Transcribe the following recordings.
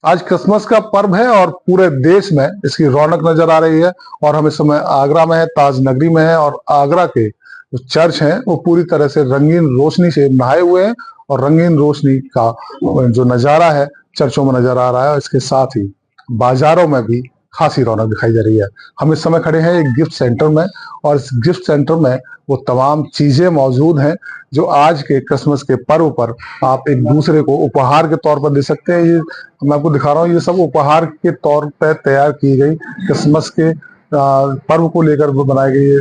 आज क्रिसमस का पर्व है और पूरे देश में इसकी रौनक नजर आ रही है। और हम इस समय आगरा में है, ताज नगरी में है, और आगरा के जो चर्च हैं वो पूरी तरह से रंगीन रोशनी से नहाए हुए हैं। और रंगीन रोशनी का जो नजारा है चर्चों में नजर आ रहा है। इसके साथ ही बाजारों में भी खासी रौनक दिखाई दे रही है। हम इस समय खड़े हैं एक गिफ्ट सेंटर में, और इस गिफ्ट सेंटर में वो तमाम चीजें मौजूद हैं जो आज के क्रिसमस के पर्व पर आप एक दूसरे को उपहार के तौर पर दे सकते हैं। ये मैं आपको दिखा रहा हूँ, ये सब उपहार के तौर पर तैयार की गई क्रिसमस के पर्व को लेकर बनाई गई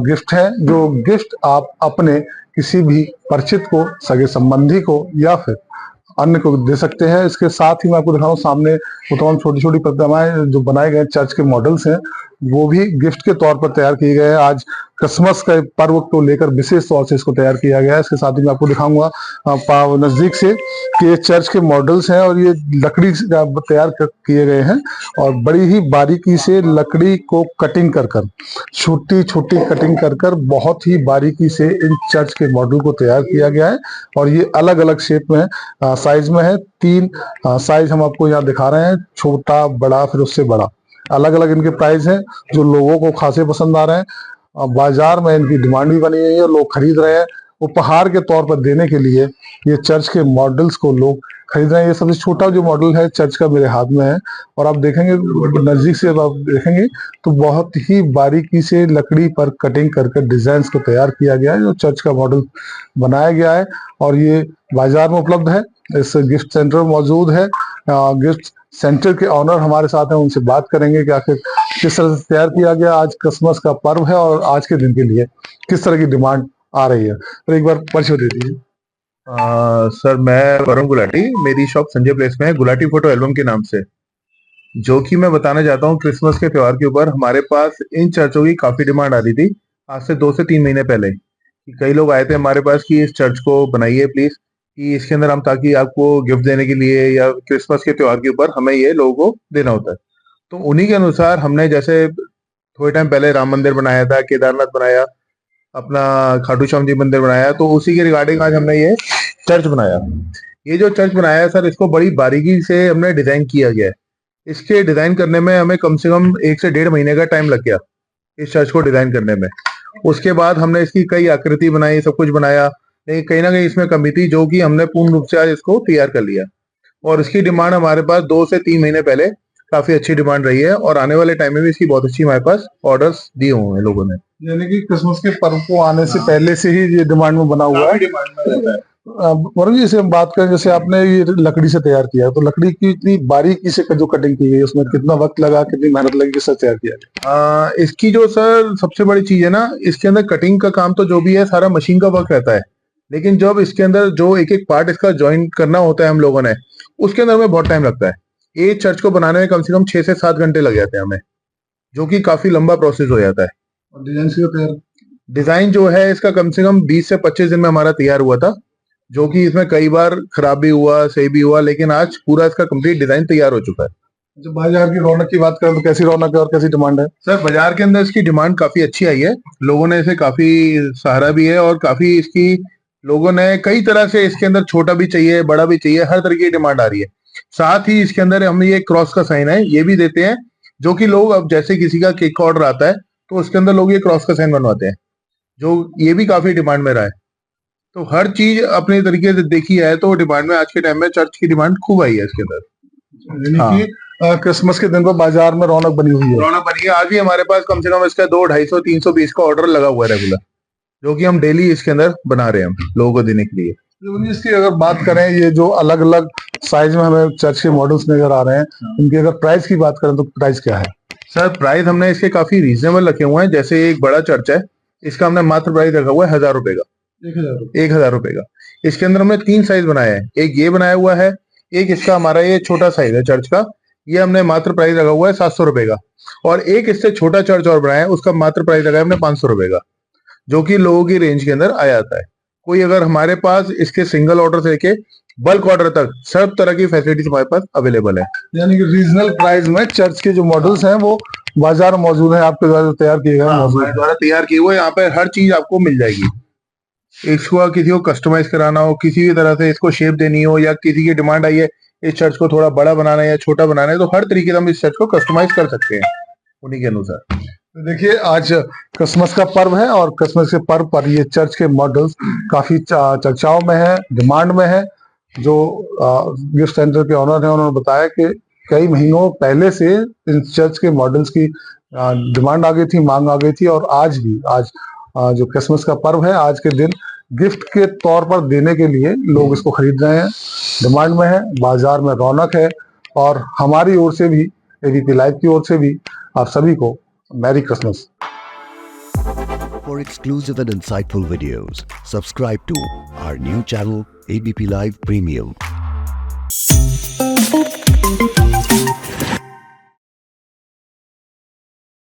गिफ्ट है। जो गिफ्ट आप अपने किसी भी परिचित को, सगे संबंधी को या फिर अन्य को दे सकते हैं। इसके साथ ही मैं आपको दिखा रहा हूँ सामने वो तमाम छोटी छोटी प्रतिमाएं जो बनाए गए चर्च के मॉडल्स हैं, वो भी गिफ्ट के तौर पर तैयार किए गए हैं। आज क्रिसमस के पर्व को लेकर विशेष तौर से इसको तैयार किया गया है। इसके साथ ही मैं आपको दिखाऊंगा नजदीक से कि ये चर्च के मॉडल्स हैं और ये लकड़ी का तैयार किए गए हैं। और बड़ी ही बारीकी से लकड़ी को कटिंग कर कर, छोटी छोटी कटिंग कर कर बहुत ही बारीकी से इन चर्च के मॉडल को तैयार किया गया है। और ये अलग अलग शेप में साइज में है। तीन साइज हम आपको यहाँ दिखा रहे हैं, छोटा, बड़ा, फिर उससे बड़ा। अलग अलग इनके प्राइस हैं जो लोगों को खासे पसंद आ रहे हैं। बाजार में इनकी डिमांड भी बनी हुई है, लोग खरीद रहे हैं। उपहार के तौर पर देने के लिए ये चर्च के मॉडल्स को लोग खरीद रहे हैं। ये सबसे छोटा जो मॉडल है चर्च का मेरे हाथ में है, और आप देखेंगे नजदीक से, आप देखेंगे तो बहुत ही बारीकी से लकड़ी पर कटिंग करके डिजाइन को तैयार किया गया है, जो चर्च का मॉडल बनाया गया है। और ये बाजार में उपलब्ध है, इस गिफ्ट सेंटर में मौजूद है। गिफ्ट सेंटर के ऑनर हमारे साथ हैं, उनसे बात करेंगे कि आखिर किस तरह से तैयार किया गया। आज क्रिसमस का पर्व है और आज के दिन के लिए किस तरह की डिमांड आ रही है, तो एक बार परिचय दे दीजिए। सर, मैं वरुण गुलाटी, मेरी शॉप संजय प्लेस में है, गुलाटी फोटो एल्बम के नाम से। जो कि मैं बताना चाहता हूँ, क्रिसमस के त्योहार के ऊपर हमारे पास इन चर्चों की काफी डिमांड आ रही थी आज से 2 से 3 महीने पहले। कि कई लोग आए थे हमारे पास कि इस चर्च को बनाइए प्लीज, कि इसके अंदर हम ताकि आपको गिफ्ट देने के लिए या क्रिसमस के त्योहार के ऊपर हमें ये लोगों को देना होता है। तो उन्हीं के अनुसार हमने, जैसे थोड़े टाइम पहले राम मंदिर बनाया था, केदारनाथ बनाया, अपना खाटू श्याम जी मंदिर बनाया, तो उसी के रिगार्डिंग आज हमने ये चर्च बनाया। ये जो चर्च बनाया है सर, इसको बड़ी बारीकी से हमने डिजाइन किया गया है। इसके डिजाइन करने में हमें कम से कम 1 से 1.5 महीने का टाइम लग गया इस चर्च को डिजाइन करने में। उसके बाद हमने इसकी कई आकृति बनाई, सब कुछ बनाया, लेकिन कहीं ना कहीं इसमें कमी थी, जो कि हमने पूर्ण रूप से आज इसको तैयार कर लिया। और इसकी डिमांड हमारे पास 2 से 3 महीने पहले काफी अच्छी डिमांड रही है, और आने वाले टाइम में भी इसकी बहुत अच्छी हमारे पास ऑर्डर्स दिए हुए हैं लोगों ने। यानी कि क्रिसमस के पर्व को आने से पहले से ही ये डिमांड में बना हुआ है। डिमांड में रहता है। वरुण जी, से हम बात करें, जैसे आपने ये लकड़ी से तैयार किया, तो लकड़ी की इतनी बारीकी से जो कटिंग की गई, उसमें कितना वक्त लगा, कितनी मेहनत लगी, किससे तैयार किया गया? इसकी जो सर सबसे बड़ी चीज है ना, इसके अंदर कटिंग का काम तो जो भी है सारा मशीन का वर्क रहता है, लेकिन जब इसके अंदर जो एक एक पार्ट इसका ज्वाइन करना होता है हम लोगों ने, उसके अंदर हमें बहुत टाइम लगता है। एक चर्च को बनाने में कम से कम 6 से 7 घंटे लग जाते हैं हमें, जो कि काफी लंबा प्रोसेस हो जाता है। और डिजाइन से तैयार, डिजाइन जो है इसका कम से कम 20 से 25 दिन में हमारा तैयार हुआ था, जो कि इसमें कई बार खराब भी हुआ, सही भी हुआ, लेकिन आज पूरा इसका कंप्लीट डिजाइन तैयार हो चुका है। जब बाजार की रौनक की बात करें तो कैसी रौनक है और कैसी डिमांड है? सर, बाजार के अंदर इसकी डिमांड काफी अच्छी आई है, लोगों ने इसे काफी सराहा भी है, और काफी इसकी लोगों ने कई तरह से इसके अंदर छोटा भी चाहिए, बड़ा भी चाहिए, हर तरह की डिमांड आ रही है। साथ ही इसके अंदर हम ये क्रॉस का साइन है ये भी देते हैं, जो कि लोग, अब जैसे किसी का केक का ऑर्डर आता है तो उसके अंदर लोग ये क्रॉस का साइन बनवाते हैं, जो ये भी काफी डिमांड में रहा है। तो हर चीज अपने तरीके से देखी है तो डिमांड में आज के टाइम में चर्च की डिमांड खूब आई है इसके अंदर। यानी हाँ, कि क्रिसमस के दिन पर बाजार में रौनक बनी हुई है। रौनक बनी है। आज भी हमारे पास कम से कम इसका 200, 250, 300 पीस का ऑर्डर लगा हुआ है रेगुलर, जो कि हम डेली इसके अंदर बना रहे हैं हम लोगों को देने के लिए। इसकी अगर बात करें, ये जो अलग अलग साइज में हमें चर्च के मॉडल्स नजर आ रहे हैं, इनकी अगर प्राइस की बात करें तो प्राइस क्या है? सर, प्राइस हमने इसके काफी रीजनेबल रखे हुए हैं। जैसे एक बड़ा चर्च है, इसका हमने मात्र प्राइस रखा हुआ है 1000 रुपए का। 1000 रुपए का। इसके अंदर हमने 3 साइज बनाए हैं, एक ये बनाया हुआ है, एक इसका हमारा ये छोटा साइज है चर्च का, ये हमने मात्र प्राइस रखा हुआ है 700 रुपए का। और एक इससे छोटा चर्च और बनाया है, उसका मात्र प्राइस लगा है हमने 500 रुपए का, जो कि लोगों की रेंज के अंदर आ जाता है। कोई अगर हमारे पास इसके सिंगल ऑर्डर से लेके बल्क ऑर्डर तक सब तरह की फैसिलिटीज हमारे पास अवेलेबल है। यानी कि रीजनल प्राइस में चर्च के जो मॉडल्स हैं वो बाजार में मौजूद है, आपके द्वारा तैयार किए गए हमारे द्वारा तैयार किए हुए, यहाँ पे हर चीज आपको मिल जाएगी। इसको किसी को कस्टमाइज कराना हो, किसी भी तरह से इसको शेप देनी हो, या किसी की डिमांड आई है इस चर्च को थोड़ा बड़ा बनाना है या छोटा बनाना है, तो हर तरीके से हम इस चर्च को कस्टमाइज कर सकते हैं उन्हीं के अनुसार। तो देखिए, आज क्रिसमस का पर्व है और क्रिसमस के पर्व पर ये चर्च के मॉडल्स काफी चर्चाओं में है, डिमांड में है। जो गिफ्ट सेंटर के ऑनर हैं, उन्होंने बताया कि कई महीनों पहले से इन चर्च के मॉडल्स की डिमांड आ गई थी, मांग आ गई थी, और आज जो क्रिसमस का पर्व है, आज के दिन गिफ्ट के तौर पर देने के लिए लोग इसको खरीद रहे हैं, डिमांड में है, बाजार में रौनक है। और हमारी ओर से भी, एबीपी लाइव की ओर से भी आप सभी को merry Christmas. For exclusive and insightful videos, subscribe to our new channel ABP Live Premium.